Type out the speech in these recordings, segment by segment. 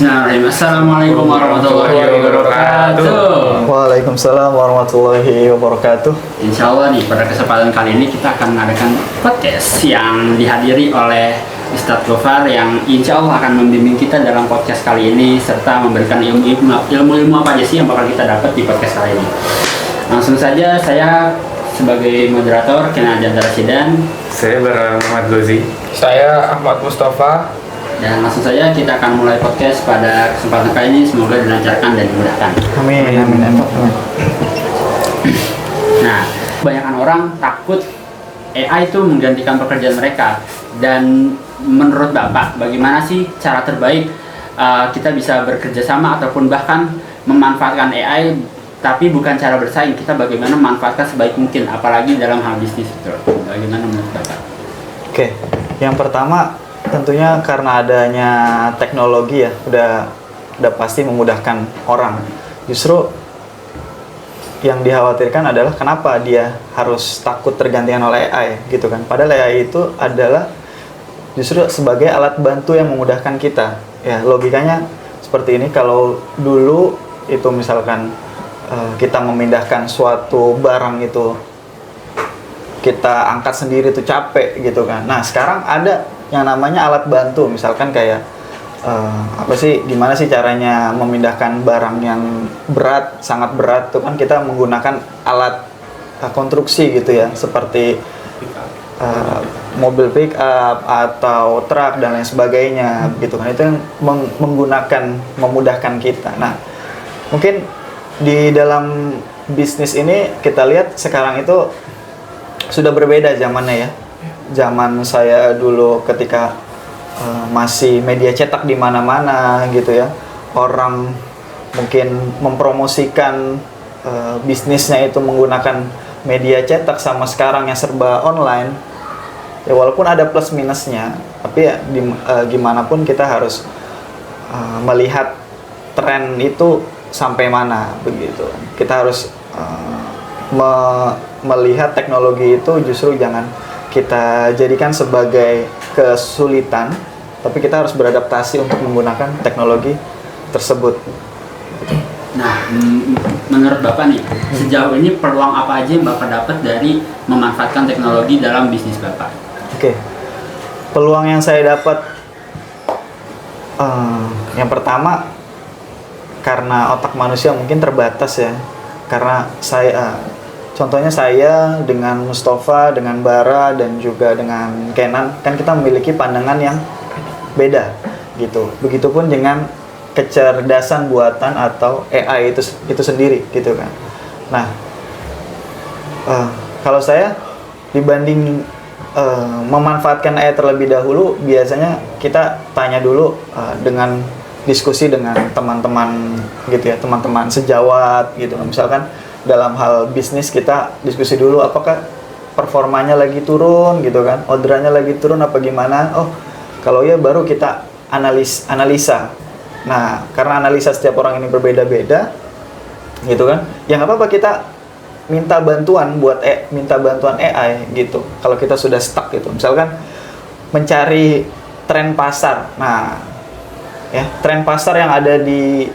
Bismillahirrahmanirrahim. Assalamualaikum warahmatullahi wabarakatuh. Waalaikumsalam warahmatullahi wabarakatuh. Insya Allah nih pada kesempatan kali ini kita akan mengadakan podcast yang dihadiri oleh Ustadz Gofar yang insya Allah akan membimbing kita dalam podcast kali ini serta memberikan ilmu-ilmu apa aja sih yang bakal kita dapat di podcast kali ini. Langsung saja saya sebagai moderator Kena Jantara Sidan. Saya Muhammad Gozi. Saya Ahmad Mustafa. Dan langsung saja kita akan mulai podcast pada kesempatan kali ini. Semoga dilancarkan dan dimudahkan. Amin. Nah, kebanyakan orang takut AI itu menggantikan pekerjaan mereka. Dan menurut Bapak, bagaimana sih cara terbaik kita bisa bekerja sama ataupun bahkan memanfaatkan AI, tapi bukan cara bersaing, kita bagaimana memanfaatkan sebaik mungkin, apalagi dalam hal bisnis itu. Bagaimana menurut Bapak? Oke, yang pertama tentunya karena adanya teknologi ya, udah pasti memudahkan orang. Justru yang dikhawatirkan adalah kenapa dia harus takut tergantikan oleh AI gitu kan. Padahal AI itu adalah justru sebagai alat bantu yang memudahkan kita. Ya, logikanya seperti ini. Kalau dulu itu misalkan kita memindahkan suatu barang itu kita angkat sendiri itu capek gitu kan. Nah, sekarang ada yang namanya alat bantu, misalkan kayak gimana sih caranya memindahkan barang yang berat, sangat berat, itu kan kita menggunakan alat konstruksi gitu ya, seperti mobil pick up atau truk dan lain sebagainya gitu kan. Itu yang memudahkan kita. Nah, mungkin di dalam bisnis ini kita lihat sekarang itu sudah berbeda zamannya ya. Zaman saya dulu ketika masih media cetak di mana-mana gitu ya, orang mungkin mempromosikan bisnisnya itu menggunakan media cetak, sama sekarang yang serba online ya, walaupun ada plus minusnya, tapi ya gimana pun kita harus melihat tren itu sampai mana begitu. Kita harus melihat teknologi itu justru jangan kita jadikan sebagai kesulitan, tapi kita harus beradaptasi untuk menggunakan teknologi tersebut. Nah, menurut Bapak nih, sejauh ini peluang apa aja yang Bapak dapat dari memanfaatkan teknologi dalam bisnis Bapak? Oke, peluang yang saya dapat, yang pertama karena otak manusia mungkin terbatas ya. Karena contohnya saya dengan Mustafa, dengan Bara, dan juga dengan Kenan, kan kita memiliki pandangan yang beda gitu. Begitupun dengan kecerdasan buatan atau AI itu sendiri gitu kan. Nah, kalau saya dibanding memanfaatkan AI terlebih dahulu, biasanya kita tanya dulu dengan diskusi dengan teman-teman gitu ya, teman-teman sejawat gitu. Misalkan dalam hal bisnis kita diskusi dulu, apakah performanya lagi turun gitu kan, orderannya lagi turun apa gimana. Oh, kalau ya baru kita analisa. Nah, karena analisa setiap orang ini berbeda-beda gitu kan, ya nggak apa-apa kita minta bantuan AI gitu. Kalau kita sudah stuck gitu, misalkan mencari tren pasar. Nah ya, tren pasar yang ada di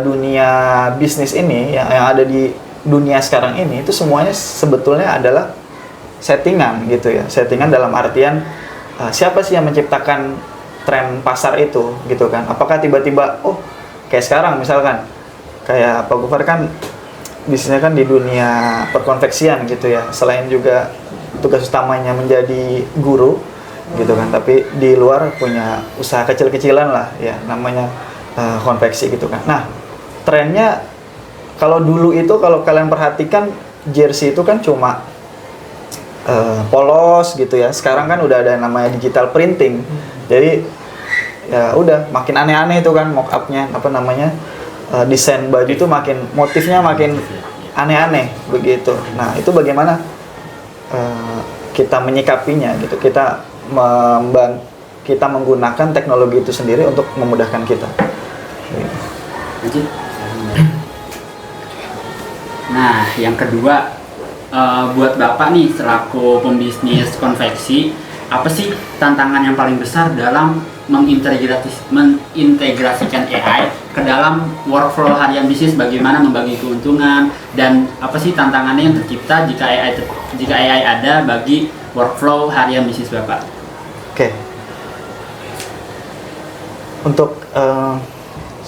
dunia bisnis ini, yang ada di dunia sekarang ini, itu semuanya sebetulnya adalah settingan gitu ya. Settingan dalam artian siapa sih yang menciptakan tren pasar itu gitu kan. Apakah tiba-tiba kayak sekarang misalkan kayak Pak Gofar kan bisnisnya kan di dunia perkonveksian gitu ya, selain juga tugas utamanya menjadi guru gitu kan, tapi di luar punya usaha kecil-kecilan lah ya, namanya konveksi gitu kan. Nah, trennya kalau dulu itu, kalau kalian perhatikan, jersey itu kan cuma polos gitu ya. Sekarang kan udah ada namanya digital printing. Jadi ya udah makin aneh-aneh itu kan mock up-nya, desain baju itu motifnya makin aneh-aneh begitu. Nah, itu bagaimana kita menyikapinya gitu. Kita menggunakan teknologi itu sendiri untuk memudahkan kita. Nah, yang kedua, buat Bapak nih selaku pembisnis konveksi, apa sih tantangan yang paling besar dalam mengintegrasikan AI ke dalam workflow harian bisnis, bagaimana membagi keuntungan dan apa sih tantangannya yang tercipta jika AI ada bagi workflow harian bisnis Bapak. Oke. Untuk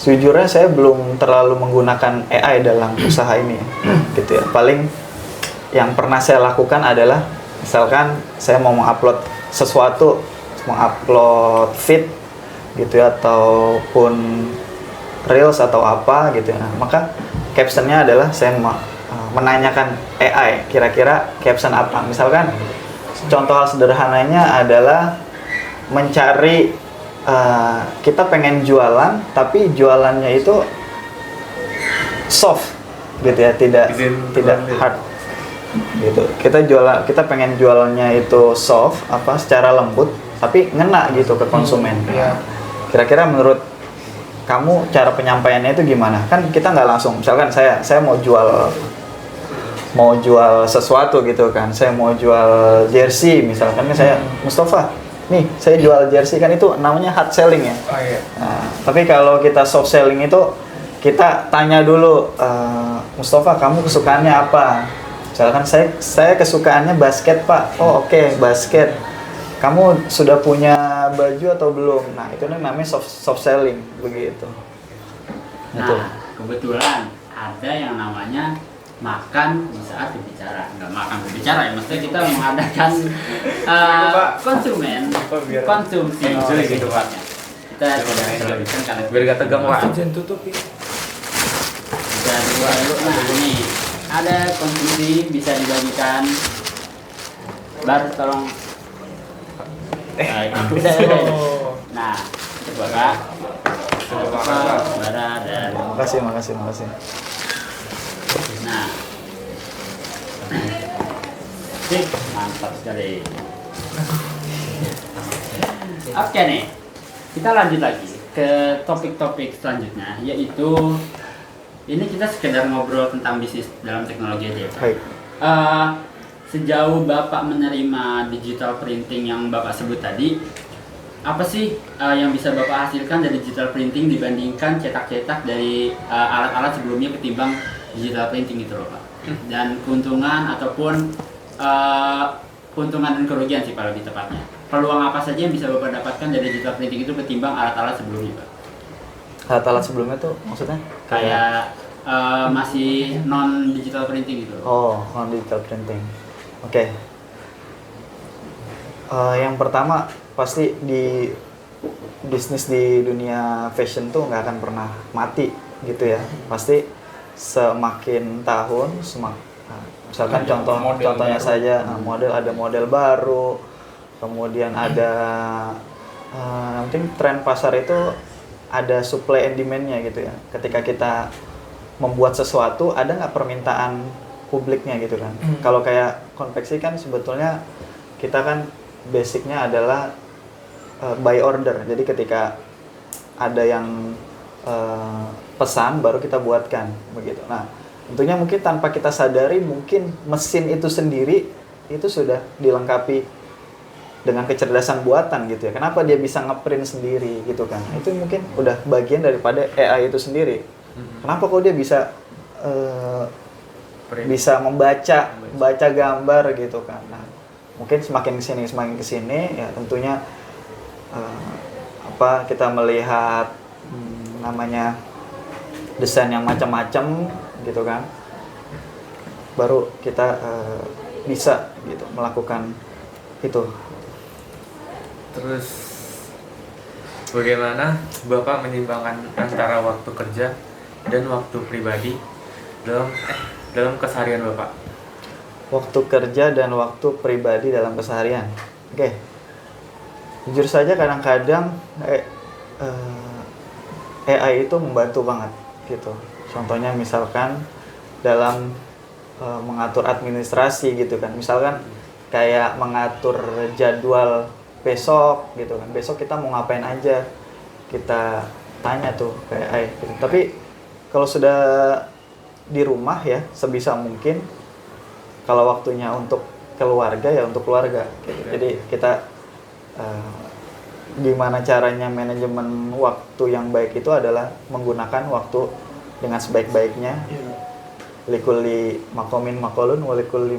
sejujurnya saya belum terlalu menggunakan AI dalam usaha ini, gitu ya. Paling yang pernah saya lakukan adalah misalkan saya mau mengupload sesuatu, mengupload feed gitu ya, ataupun reels atau apa gitu ya. Nah, maka captionnya adalah saya menanyakan AI kira-kira caption apa. Misalkan contoh hal sederhananya adalah mencari kita pengen jualan tapi jualannya itu soft gitu ya, tidak hard gitu. Kita pengen jualannya itu soft, secara lembut tapi ngena gitu ke konsumen. Kira-kira menurut kamu cara penyampaiannya itu gimana? Kan kita nggak langsung, misalkan saya mau jual sesuatu gitu kan, saya mau jual jersey misalkan, saya Mustafa, nih saya jual jersey, kan itu namanya hard selling ya. Nah, tapi kalau kita soft selling itu kita tanya dulu, Mustafa kamu kesukaannya apa? Misalkan saya kesukaannya basket Pak. Oh oke, basket. Kamu sudah punya baju atau belum? Nah itu namanya soft selling begitu. Nah kebetulan ada yang namanya makan di saat berbicara, nggak makan berbicara ya, maksudnya kita mengadakan konsumsi gitu Pak. Kita terlebihkan karena Biar gak tegang Pak. Jangan tutup ya. Bisa dua dulu. Nah ini ada konsumsi bisa dibagikan. Bar tolong. Nah itu Bapak. Bara dan. Makasih. Nah, sip, mantap sekali. Oke nih, kita lanjut lagi ke topik-topik selanjutnya, yaitu ini kita sekedar ngobrol tentang bisnis dalam teknologi aja ya. Baik. Sejauh Bapak menerima digital printing yang Bapak sebut tadi, apa sih yang bisa Bapak hasilkan dari digital printing dibandingkan cetak-cetak dari alat-alat sebelumnya ketimbang digital printing gitu loh Pak? Dan keuntungan ataupun keuntungan dan kerugian sih kalau lebih tepatnya. Peluang apa saja yang bisa Bapak dapatkan dari digital printing itu ketimbang alat-alat sebelumnya Pak? Alat-alat sebelumnya tuh maksudnya? Kayak masih non digital printing gitu loh. Oh, non digital printing. Oke. Yang pertama pasti di bisnis di dunia fashion tuh nggak akan pernah mati gitu ya. Pasti semakin tahun misalkan contohnya baru. saja ada model baru, kemudian ada mungkin tren pasar itu ada supply and demand-nya gitu ya. Ketika kita membuat sesuatu, ada nggak permintaan publiknya gitu kan. Kalau kayak konveksi kan sebetulnya kita kan basicnya adalah by order. Jadi ketika ada yang pesan baru kita buatkan begitu. Nah, tentunya mungkin tanpa kita sadari mungkin mesin itu sendiri itu sudah dilengkapi dengan kecerdasan buatan gitu ya. Kenapa dia bisa ngeprint sendiri gitu kan? Itu mungkin udah bagian daripada AI itu sendiri. Kenapa kok dia bisa membaca gambar gitu kan? Nah, mungkin semakin kesini ya tentunya kita melihat namanya desain yang macam-macam gitu kan, baru kita bisa gitu melakukan itu. Terus bagaimana Bapak menyimbangkan antara waktu kerja dan waktu pribadi dalam keseharian Bapak? Waktu kerja dan waktu pribadi dalam keseharian. Oke. Jujur saja kadang-kadang AI itu membantu banget gitu. Contohnya misalkan dalam mengatur administrasi gitu kan. Misalkan kayak mengatur jadwal besok gitu kan. Besok kita mau ngapain aja. Kita tanya tuh ke AI gitu. Tapi kalau sudah di rumah ya sebisa mungkin kalau waktunya untuk keluarga ya untuk keluarga gitu. Jadi kita gimana caranya manajemen waktu yang baik itu adalah menggunakan waktu dengan sebaik-baiknya. Likulli makomin makolun, walikulli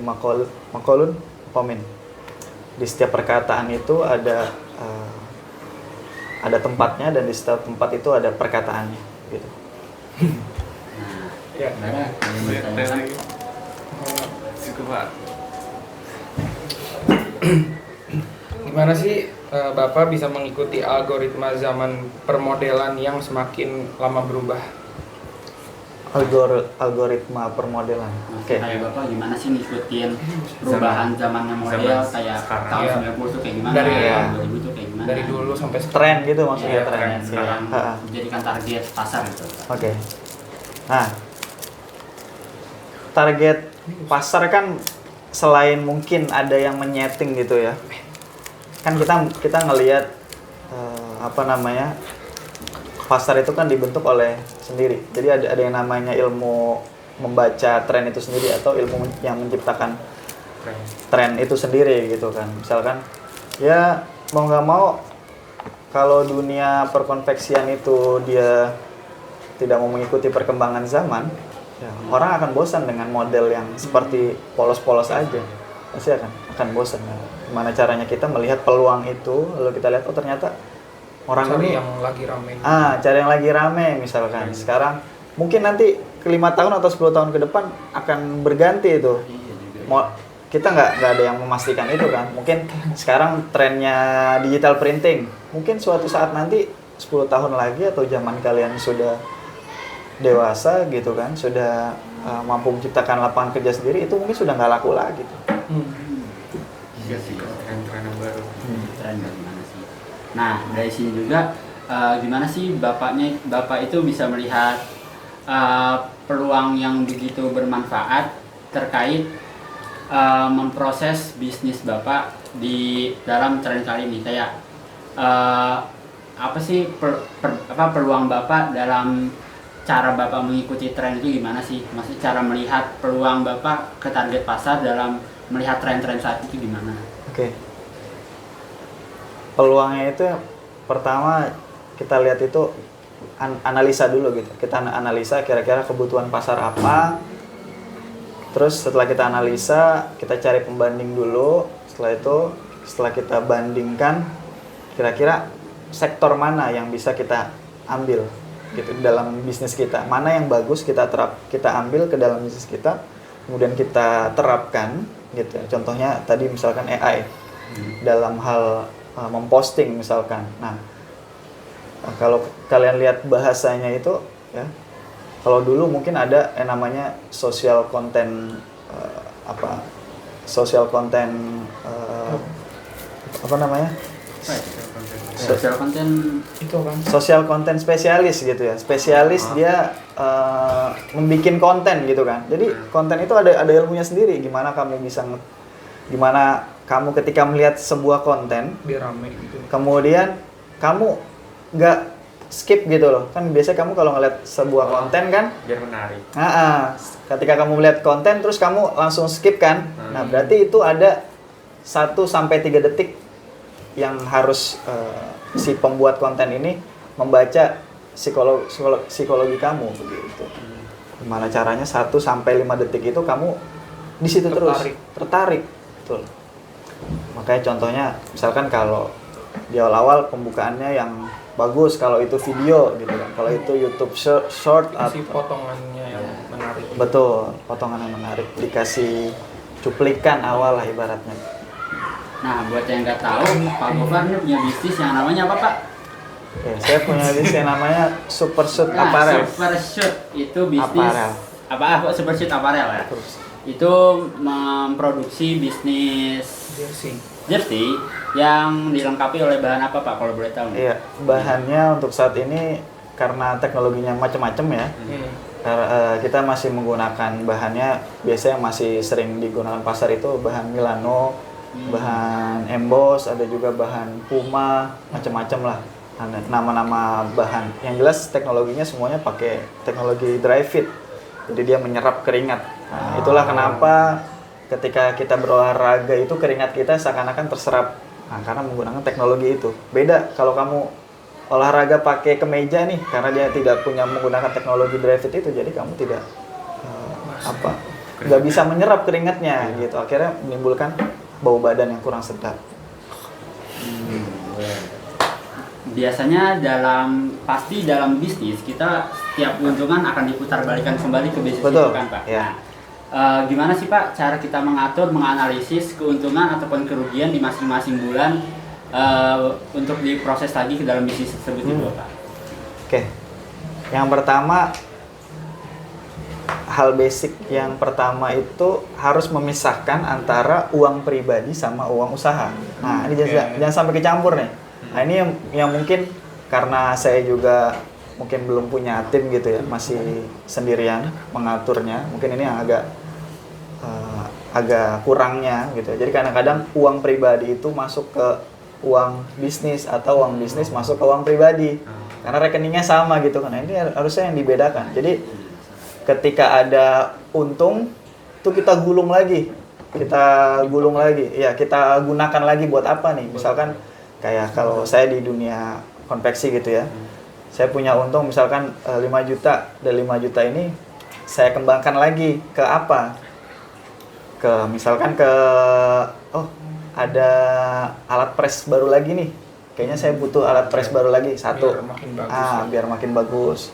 makolun komin. Di setiap perkataan itu ada tempatnya, dan di setiap tempat itu ada perkataannya, gitu. Ya. Gimana? Ada yang mau ditanyakan? Cukup Pak. Gimana sih Bapak bisa mengikuti algoritma zaman permodelan yang semakin lama berubah? Algoritma permodelan. Oke. Kayak Bapak gimana sih ngikutin perubahan zamannya model zaman kayak sekarang. tahun Iya. 90 tuh kayak gimana, Dari- tahun 2000 tuh kayak gimana. Dari dulu sampai sekarang. Tren gitu maksudnya, Iya, tren. tren. Sekarang Ha-ha. jadikan target pasar gitu. Oke. Nah, target pasar kan selain mungkin ada yang menyeting gitu ya. Kan kita ngelihat apa namanya? Pasar itu kan dibentuk oleh sendiri. Jadi ada yang namanya ilmu membaca tren itu sendiri, atau ilmu yang menciptakan tren itu sendiri gitu kan. Misalkan ya mau nggak mau, kalau dunia perkonveksian itu dia tidak mau mengikuti perkembangan zaman, ya, orang akan bosan dengan model yang seperti polos-polos aja. Pasti akan bosan. Nah, gimana caranya kita melihat peluang itu, lalu kita lihat, oh ternyata orang Cari ini yang lagi rame. cari yang lagi rame misalkan. Sekarang mungkin nanti ke 5 tahun atau 10 tahun ke depan akan berganti itu. Iya juga. Kita nggak ada yang memastikan itu kan. Mungkin sekarang trennya digital printing. Mungkin suatu saat nanti 10 tahun lagi, atau zaman kalian sudah dewasa gitu kan, sudah mampu menciptakan lapangan kerja sendiri, itu mungkin sudah nggak laku lagi tuh. Iya sih, tren-tren yang baru. Tren bagaimana sih? Nah, dari sini juga gimana sih Bapak itu bisa melihat peluang yang begitu bermanfaat terkait memproses bisnis Bapak di dalam tren kali ini, kayak apa sih peluang Bapak dalam cara Bapak mengikuti tren itu gimana sih? Maksudnya cara melihat peluang Bapak ke target pasar dalam melihat tren-tren saat itu gimana? Oke. Peluangnya itu pertama kita lihat itu analisa dulu gitu. Kita analisa kira-kira kebutuhan pasar apa. Terus setelah kita analisa, kita cari pembanding dulu. Setelah kita bandingkan, kira-kira sektor mana yang bisa kita ambil gitu dalam bisnis kita. Mana yang bagus kita ambil ke dalam bisnis kita, kemudian kita terapkan gitu. Contohnya tadi misalkan AI dalam hal memposting misalkan. Nah, kalau kalian lihat bahasanya itu ya, kalau dulu mungkin ada yang namanya social content apa namanya? Social content Itu kan. Social content spesialis gitu ya. Spesialis dia membikin konten gitu kan. Jadi konten itu ada ilmunya sendiri. Gimana kamu ketika melihat sebuah konten, Biar rame gitu. kemudian kamu nggak skip gitu loh. Kan biasanya kamu kalau ngeliat sebuah konten kan, Biar menarik. ketika kamu melihat konten terus kamu langsung skip kan. Nah, berarti itu ada 1-3 detik yang harus si pembuat konten ini membaca psikologi kamu begitu. Gimana caranya 1-5 detik itu kamu di situ tertarik. Betul. Makanya contohnya misalkan kalau di awal pembukaannya yang bagus, kalau itu video gitu kan. Kalau itu YouTube short Kasih potongannya yang menarik. betul, potongan yang menarik, dikasih cuplikan awal lah ibaratnya. Nah, buat yang nggak tahu, Pak Gofar ini punya bisnis yang namanya apa, Pak? Ya, saya punya bisnis yang namanya Super Shoot Nah, Apparel. Super Shoot itu bisnis Apparel. apa Super Shoot Apparel ya? Terus, Itu memproduksi bisnis jersey yang dilengkapi oleh bahan apa, Pak, kalau boleh tahu? iya, bahannya untuk saat ini karena teknologinya macam-macam ya. Kita masih menggunakan bahannya, biasanya yang masih sering digunakan pasar itu bahan Milano, bahan emboss, ada juga bahan Puma, macam-macam lah. Nama-nama bahan. Yang jelas teknologinya semuanya pakai teknologi dry fit. Jadi dia menyerap keringat. Nah, itulah kenapa ketika kita berolahraga itu keringat kita seakan-akan terserap Nah, karena menggunakan teknologi itu. Beda kalau kamu olahraga pakai kemeja nih, karena dia tidak punya menggunakan teknologi dry fit itu, jadi kamu tidak nggak bisa menyerap keringatnya gitu. Akhirnya menimbulkan bau badan yang kurang sedap. Biasanya pasti dalam bisnis kita setiap keuntungan akan diputar balikan kembali ke bisnis Betul. itu kan Pak. Ya. Gimana sih Pak cara kita mengatur, menganalisis keuntungan ataupun kerugian di masing-masing bulan untuk diproses lagi ke dalam bisnis tersebut itu Pak? Oke. Yang pertama, hal basic yang pertama itu harus memisahkan antara uang pribadi sama uang usaha. Nah, ini jangan sampai kecampur nih. Nah, ini yang mungkin karena saya juga mungkin belum punya tim gitu ya, masih sendirian mengaturnya. Mungkin ini yang agak kurangnya gitu. Jadi kadang-kadang uang pribadi itu masuk ke uang bisnis atau uang bisnis masuk ke uang pribadi. Karena rekeningnya sama gitu kan. Nah, ini harusnya yang dibedakan. Jadi ketika ada untung itu kita gulung lagi. Ya, kita gunakan lagi buat apa nih? Misalkan kayak kalau saya di dunia konveksi gitu ya. Saya punya untung misalkan 5 juta. Dan 5 juta ini saya kembangkan lagi ke apa? Misalkan ada alat press baru lagi nih. Kayaknya saya butuh alat press baru lagi satu. Biar makin bagus.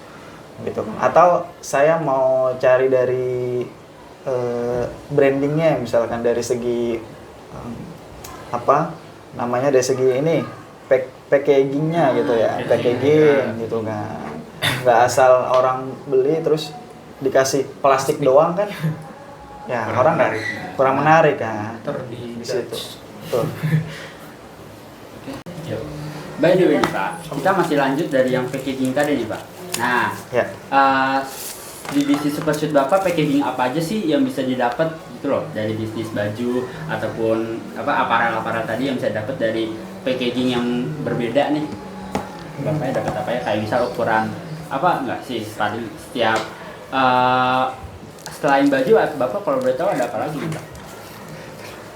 Gitu. Atau saya mau cari dari brandingnya, misalkan dari segi dari segi ini packagingnya gitu ya, packaging gitu kan. Nggak asal orang beli terus dikasih plastik doang kan, ya orang nggak kurang menarik kan di situ. Tuh. By the way Pak, kita masih lanjut dari yang packaging tadi nih Pak. Nah, Ya. Di bisnis Supershoot Bapak packaging apa aja sih yang bisa didapat gitu loh dari bisnis baju ataupun aparel tadi yang bisa dapat dari packaging yang berbeda nih? Bapaknya dapat apa ya? Kayak misal ukuran enggak sih tadi setiap selain baju Bapak kalau boleh tahu ada apa lagi Pak?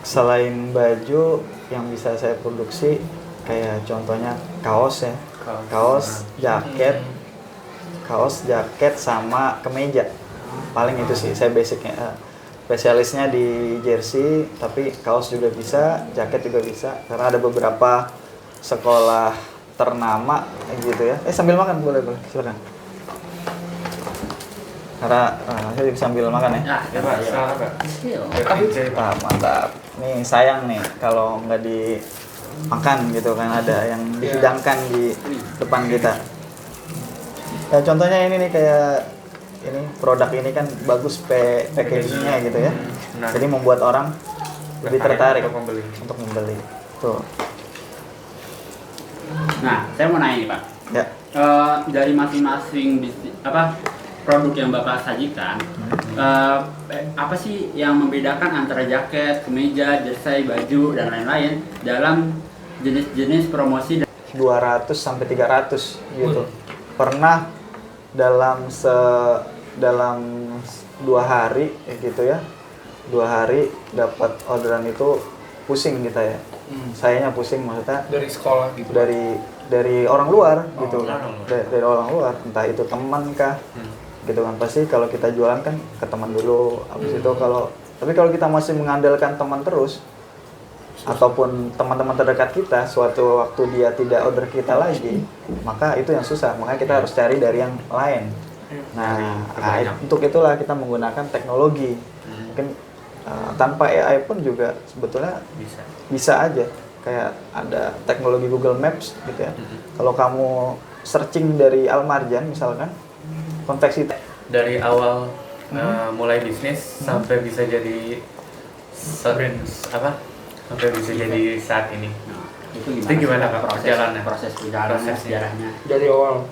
Selain baju yang bisa saya produksi kayak contohnya kaos ya, kaos, jaket sama kemeja. Paling itu sih saya basicnya. Spesialisnya di jersey, tapi kaos juga bisa, jaket juga bisa. Karena ada beberapa sekolah ternama gitu ya. Sambil makan boleh silakan. Karena saya bisa sambil makan ya. Ya Pak, silakan Pak. Mantap. Nih sayang nih kalau nggak dimakan gitu kan, ada yang dihidangkan di depan kita. Ya, contohnya ini nih kayak ini produk ini kan bagus packagingnya gitu ya. Jadi membuat orang lebih tertarik untuk membeli. Tuh. Nah, saya mau nanya nih Pak. Ya. Dari masing-masing produk yang Bapak sajikan, apa sih yang membedakan antara jaket, kemeja, jersey, baju dan lain-lain dalam jenis-jenis promosi 200 sampai 300 gitu. Pernah dalam 2 hari gitu ya. 2 hari dapat orderan itu pusing kita ya. Sayanya pusing maksudnya dari sekolah gitu. Dari orang luar gitu kan. Dari orang luar, entah itu teman kah. Gitu kan, pasti kalau kita jualan kan ke teman dulu. Habis itu tapi kalau kita masih mengandalkan teman terus ataupun teman-teman terdekat kita, suatu waktu dia tidak order kita lagi, maka itu yang susah. Makanya kita harus cari dari yang lain. Nah, untuk itulah kita menggunakan teknologi. Mungkin tanpa AI pun juga sebetulnya bisa aja. Kayak ada teknologi Google Maps gitu ya. Kalau kamu searching dari Almarjan misalkan, konveksi dari awal mulai bisnis sampai bisa jadi sampai bisa jadi saat ini. Itu gimana Pak proses perjalanannya, sejarahnya dari awal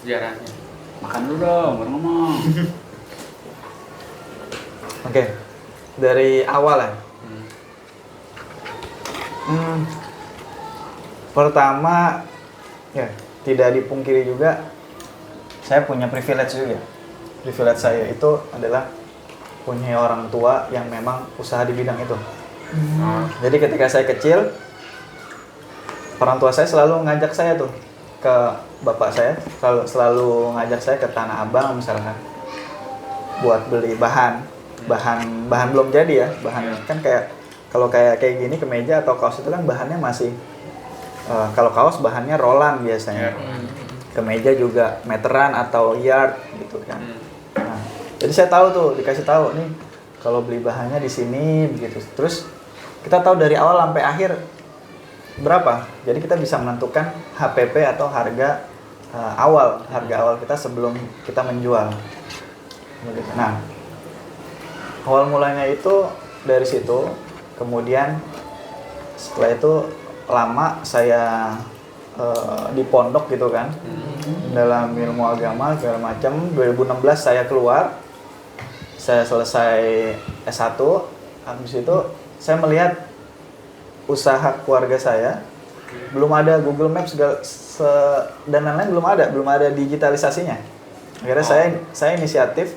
sejarahnya? Makan dulu dong, baru ngomong. Oke. Dari awal ya. Pertama ya, tidak dipungkiri juga saya punya privilege juga. Privilege saya itu adalah punya orang tua yang memang usaha di bidang itu. Jadi ketika saya kecil orang tua saya selalu ngajak saya tuh ke bapak saya, selalu ngajak saya ke Tanah Abang misalkan buat beli bahan belum jadi ya, bahan kan kayak gini kemeja atau kaos itu kan bahannya masih kalau kaos bahannya rolan biasanya, kemeja juga meteran atau yard gitu kan. Nah, jadi saya tahu tuh, dikasih tahu nih kalau beli bahannya di sini begitu. Terus kita tahu dari awal sampai akhir berapa. Jadi kita bisa menentukan HPP atau harga awal kita sebelum kita menjual. Begitu. Nah, awal mulanya itu dari situ. Kemudian setelah itu lama saya di pondok gitu kan, dalam ilmu agama segala macam. 2016 saya keluar, saya selesai S1. Habis itu saya melihat usaha keluarga saya belum ada Google Maps dan lain-lain, belum ada digitalisasinya. Akhirnya saya inisiatif,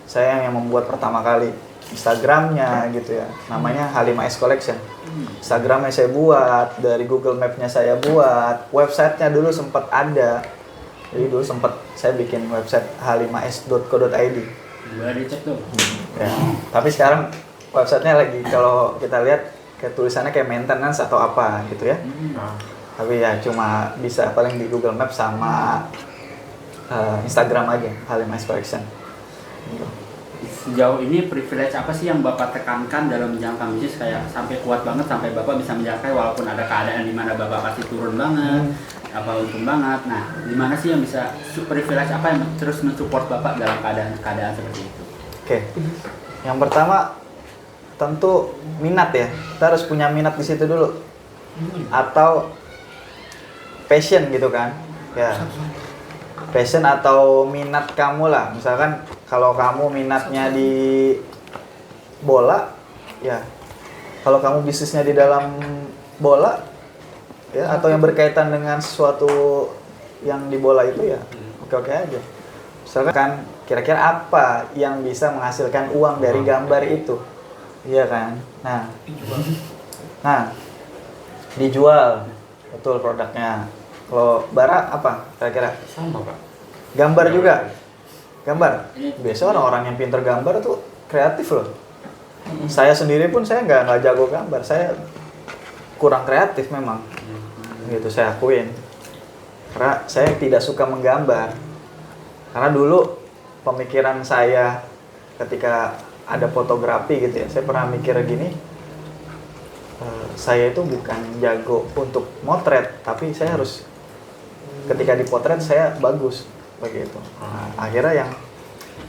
saya yang membuat pertama kali Instagramnya gitu ya, namanya H5S Collection. Instagramnya saya buat, dari Google Mapnya saya buat, websitenya dulu sempat ada. Jadi dulu sempat saya bikin website h5s.co.id. Boleh dicek tuh. Ya. Tapi sekarang websitenya lagi, kalau kita lihat kayak tulisannya kayak maintenance atau apa gitu ya. Tapi ya cuma bisa paling di Google Maps sama Instagram aja, H5S Collection. Gitu. Sejauh ini privilege apa sih yang Bapak tekankan dalam menjalankan bisnis kayak sampai kuat banget sampai Bapak bisa menjalankan walaupun ada keadaan di mana Bapak pasti turun banget, apa untung banget. Nah, di mana sih yang bisa privilege apa yang terus mensupport Bapak dalam keadaan seperti itu? Oke. Yang pertama tentu minat ya. Kita harus punya minat di situ dulu. Atau passion gitu kan. Ya. Passion atau minat kamu lah. Misalkan kalau kamu minatnya di bola, ya. Kalau kamu bisnisnya di dalam bola, ya, atau yang berkaitan dengan sesuatu yang di bola itu ya, oke-oke aja. Misalkan kira-kira apa yang bisa menghasilkan uang dari gambar itu, iya kan? Nah, dijual, betul produknya. Kalau Bara apa kira-kira? Sama Pak. Gambar juga. Gambar. Biasa orang-orang yang pintar gambar tuh kreatif loh. Saya sendiri pun saya nggak jago gambar. Saya kurang kreatif memang. Gitu saya akuin. Karena saya tidak suka menggambar. Karena dulu pemikiran saya ketika ada fotografi gitu ya, saya pernah mikir gini, saya itu bukan jago untuk motret, tapi saya harus ketika dipotret saya bagus begitu. Nah, akhirnya yang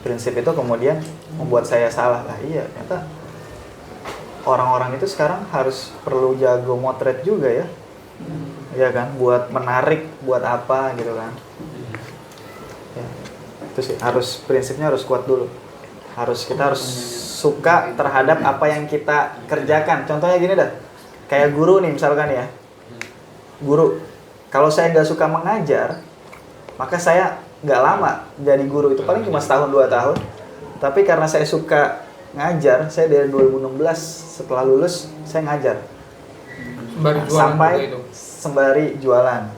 prinsip itu kemudian membuat saya salah. Lah iya, ternyata orang-orang itu sekarang harus perlu jago motret juga ya. Iya kan, buat menarik, buat apa gitu kan. Ya, itu sih prinsipnya harus kuat dulu. Kita harus suka terhadap apa yang kita kerjakan. Contohnya gini dah, kayak guru nih misalkan ya. Guru, kalau saya nggak suka mengajar, maka saya nggak lama jadi guru, itu paling cuma setahun 2 tahun. Tapi karena saya suka ngajar, saya dari 2016 setelah lulus saya ngajar sampai sembari jualan.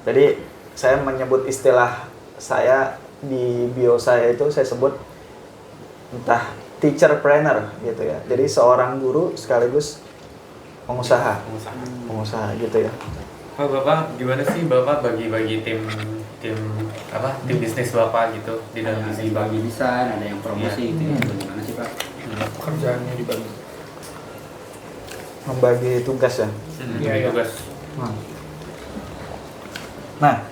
Jadi saya menyebut istilah saya di bio saya itu, saya sebut entah teacherpreneur gitu ya. Jadi seorang guru sekaligus pengusaha gitu ya. Pak, Bapak gimana sih Bapak bagi-bagi tim bisnis Bapak gitu di dalam Ada bisnis yang bagi desain, ada yang promosi gitu. Gimana sih Pak? Kerjaannya dibagi. Membagi tugas ya. Iya. Tugas. Nah,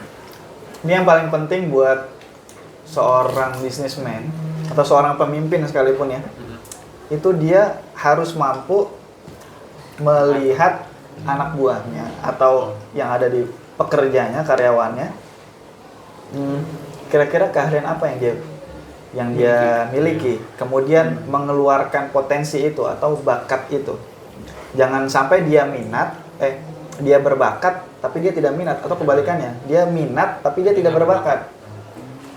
ini yang paling penting buat seorang businessman atau seorang pemimpin sekalipun ya. Itu dia harus mampu melihat anak buahnya atau yang ada di pekerjanya, karyawannya, kira-kira keahlian apa yang dia miliki, kemudian mengeluarkan potensi itu atau bakat itu. Jangan sampai dia berbakat tapi dia tidak minat, atau kebalikannya, dia minat tapi dia tidak berbakat.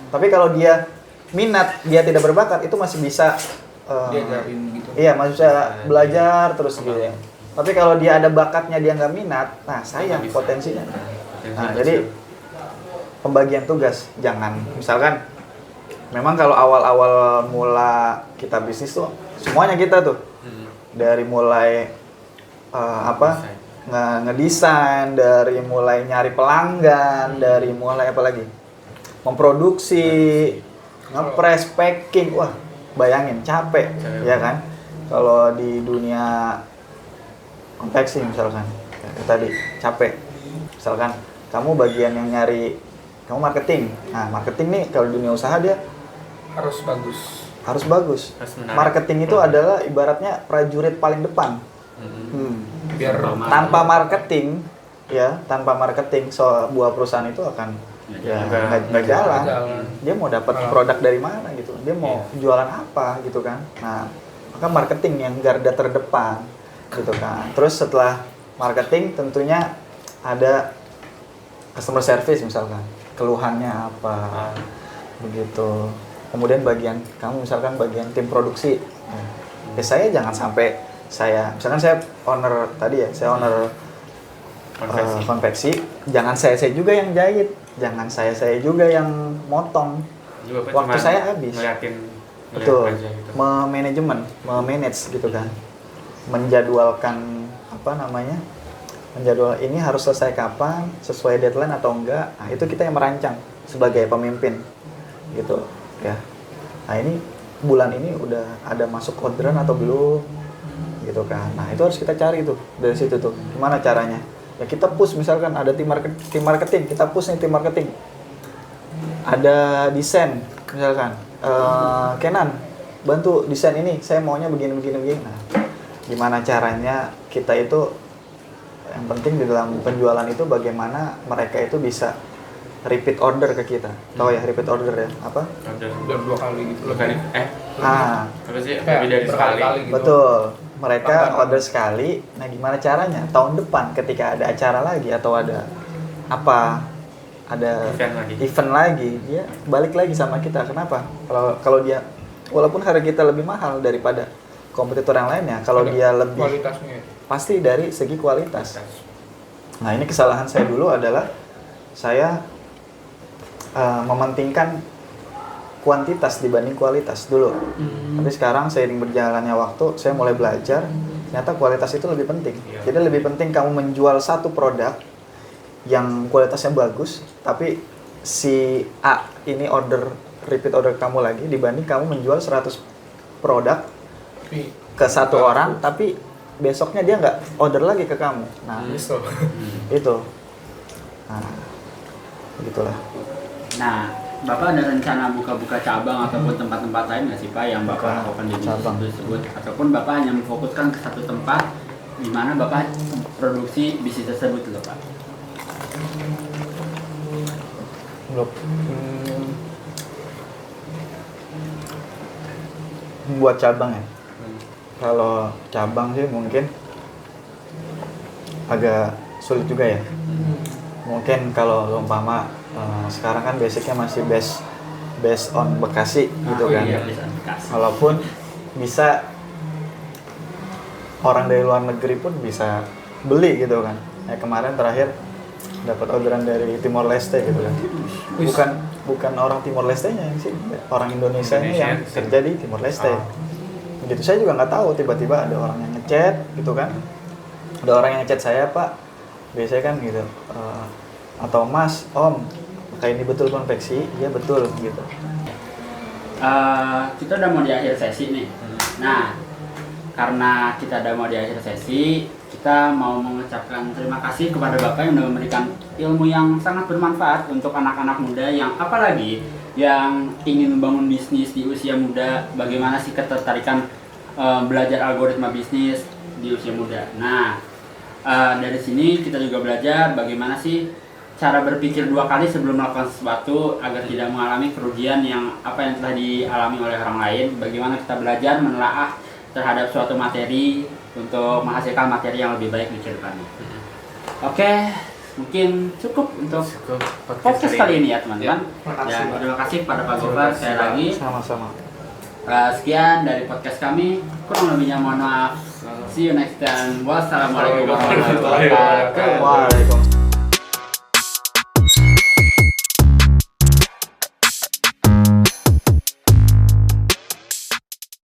Tapi kalau dia minat, dia tidak berbakat, itu masih bisa Diajarin gitu. iya, masih bisa belajar terus gitu ya. Tapi kalau dia ada bakatnya dia nggak minat, nah sayang Nggak bisa. potensinya. Potensi Nah, kecil. jadi pembagian tugas, jangan misalkan memang kalau awal-awal mula kita bisnis tuh semuanya kita tuh dari mulai Desain. ngedesain, dari mulai nyari pelanggan, dari mulai apa lagi memproduksi, ngepres, packing, wah bayangin capek ya kan. Kalau di dunia konveksi misalkan ya, tadi capek, misalkan kamu bagian yang nyari, kamu marketing. Nah, marketing nih kalau di dunia usaha dia Harus bagus. harus bagus. Harus menarik. Marketing itu adalah ibaratnya prajurit paling depan. Biar Tanpa marketing, ya tanpa marketing sebuah perusahaan itu akan ya nggak jalan. Dia mau dapat produk dari mana gitu, dia mau jualan apa gitu kan. Nah, maka marketing yang garda terdepan gitu kan. Terus setelah marketing tentunya ada customer service misalkan, keluhannya apa begitu. Kemudian bagian kamu misalkan bagian tim produksi, ya saya jangan sampai misalkan saya owner tadi ya, saya owner konveksi, jangan saya juga yang jahit, jangan saya juga yang motong. Jadi Bapak Waktu cuma saya habis. ngeliat Betul, aja gitu. memanage gitu kan, menjadwalkan menjadwal ini harus selesai kapan, sesuai deadline atau enggak. Nah, itu kita yang merancang sebagai pemimpin gitu ya. Nah, ini bulan ini udah ada masuk orderan atau belum gitu kan. Nah, itu harus kita cari tuh dari situ tuh gimana caranya ya. Kita push, misalkan ada tim marketing, kita push nih tim marketing, ada desain misalkan, Kenan bantu desain ini, saya maunya begini. Nah, gimana caranya kita itu, yang penting di dalam penjualan itu bagaimana mereka itu bisa repeat order ke kita. Tahu ya repeat order ya apa? udah 2 kali gitu. 2 kali. Apa sih? Kayak Lebih dari sekali. berkali-kali gitu. Betul. Mereka Tambahan. order sekali. Nah, gimana caranya? Tahun depan ketika ada acara lagi atau ada event lagi, dia balik lagi sama kita. Kenapa? Kalau dia walaupun harga kita lebih mahal daripada kompetitor yang lainnya, kalau Ada dia lebih kualitasnya. pasti dari segi kualitas. Nah, ini kesalahan saya dulu adalah saya mementingkan kuantitas dibanding kualitas dulu. Tapi sekarang seiring berjalannya waktu, saya mulai belajar, ternyata kualitas itu lebih penting. Jadi lebih penting kamu menjual satu produk yang kualitasnya bagus, tapi si A ini repeat order kamu lagi, dibanding kamu menjual 100 produk Tapi ke satu orang, tapi besoknya dia nggak order lagi ke kamu. Nah, bisa. itu. Nah, begitulah. Nah, Bapak ada rencana buka-buka cabang ataupun tempat-tempat lain nggak sih Pak yang Bapak lakukan di bisnis cabang tersebut? Ataupun Bapak hanya memfokuskan ke satu tempat di mana Bapak produksi bisnis tersebut loh Pak? Belum. Buat cabang ya. Kalau cabang sih mungkin agak sulit juga ya. Mungkin kalau umpama sekarang kan basicnya masih based on Bekasi gitu kan. Iya, bisa dikasih. Walaupun bisa orang dari luar negeri pun bisa beli gitu kan. Kemarin terakhir dapat orderan dari Timor Leste gitu kan. Bukan orang Timor Leste-nya sih, orang Indonesia-nya yang kerja di Timor Leste. Gitu saya juga nggak tahu, tiba-tiba ada orang yang ngechat gitu kan. Ada orang yang ngechat saya, Pak. Biasanya kan gitu. Atau Mas, Om, kayak ini betul konveksi? Iya betul gitu. Kita udah mau di akhir sesi nih. Nah, karena kita udah mau di akhir sesi, kita mau mengucapkan terima kasih kepada Bapak yang sudah memberikan ilmu yang sangat bermanfaat untuk anak-anak muda yang apalagi yang ingin membangun bisnis di usia muda. Bagaimana sih ketertarikan belajar algoritma bisnis di usia muda. Nah, dari sini kita juga belajar bagaimana sih cara berpikir 2 kali sebelum melakukan sesuatu agar tidak mengalami kerugian yang telah dialami oleh orang lain. Bagaimana kita belajar menelaah terhadap suatu materi untuk menghasilkan materi yang lebih baik di depannya. Oke, mungkin cukup untuk podcast kali ini ya teman-teman. Dan terima kasih kepada Pak Gofar sekali lagi. Sama-sama. Sekian dari podcast kami. Kurang lebihnya mohon maaf. See you next time. Wassalamualaikum warahmatullahi wabarakatuh. Waalaikumsalam.